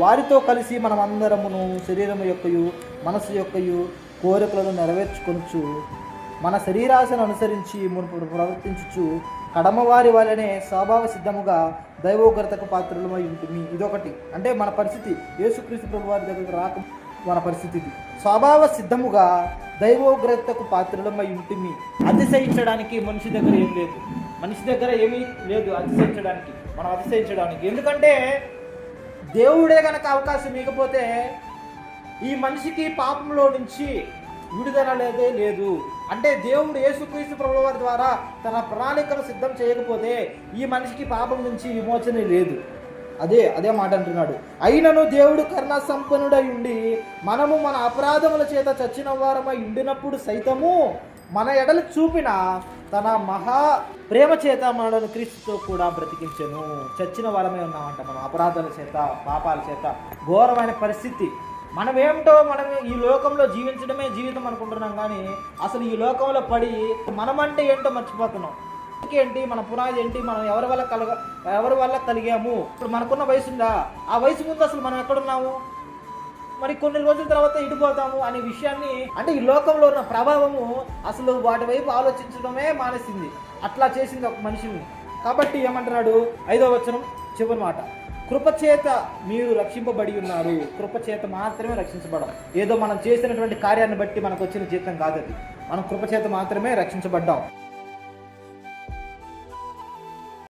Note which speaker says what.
Speaker 1: వారితో కలిసి మనం అందరమును శరీరము యొక్కయు మనసు యొక్కయు కోరికలను నెరవేర్చుకొనుచు మన శరీరాశను అనుసరించి మునుపు ప్రవర్తించుచు కడమవారి వలనే స్వభావ సిద్ధముగా దైవోగ్రతకు పాత్రలమై ఉంటుంది. ఇదొకటి. అంటే మన పరిస్థితి యేసుక్రీస్తు ప్రభు వారి దగ్గరకు రాక మన పరిస్థితి ఇది. స్వభావ సిద్ధముగా దైవోగ్రతకు పాత్రలమై ఉంటుంది. అతిశయించడానికి మనిషి దగ్గర ఏం లేదు. మనిషి దగ్గర ఏమీ లేదు అతిశయించడానికి, మనం అతిశయించడానికి. ఎందుకంటే దేవుడే గనక అవకాశం ఇవ్వకపోతే ఈ మనిషికి పాపంలో నుంచి విడుదల లేదు. అంటే దేవుడు యేసుక్రీస్తు ప్రభువు వారి ద్వారా తన ప్రణాళికను సిద్ధం చేయకపోతే ఈ మనిషికి పాపం నుంచి విమోచన లేదు. అదే మాట అంటున్నాడు. అయినను దేవుడు కరుణా సంపన్నుడై ఉండి మనము మన అపరాధముల చేత చచ్చిన వారమై ఉండినప్పుడు సైతము మన ఎడలు చూపిన తన మహా ప్రేమ చేత మనను క్రీస్తుతో కూడా బ్రతికించెను. చచ్చిన వారమే ఉన్నామంట మనం, అపరాధాల చేత పాపాల చేత. ఘోరమైన పరిస్థితి. మనం ఈ లోకంలో జీవించడమే జీవితం అనుకుంటున్నాం, కానీ అసలు ఈ లోకంలో పడి మనమంటే ఏంటో మర్చిపోతున్నాం. ఏంటి మన పునాది ఏంటి, మనం ఎవరి వల్ల కలిగాము. ఇప్పుడు మనకున్న వయసు ఉందా, ఆ వయసు ముందు అసలు మనం ఎక్కడున్నాము, మరి కొన్ని రోజుల తర్వాత ఇడిపోతాము అనే విషయాన్ని, అంటే ఈ లోకంలో ఉన్న ప్రభావము అసలు వాటి వైపు ఆలోచించడమే మానేసింది. అట్లా చేసింది ఒక మనిషిని. కాబట్టి ఏమంటున్నాడు 5వ వచనం చివరి మాట, కృపచేత మీరు రక్షింపబడి ఉన్నారు. కృపచేత మాత్రమే రక్షించబడం. ఏదో మనం చేసినటువంటి కార్యాన్ని బట్టి మనకు వచ్చిన జీతం కాదు అది. మనం కృపచేత మాత్రమే రక్షించబడ్డాం.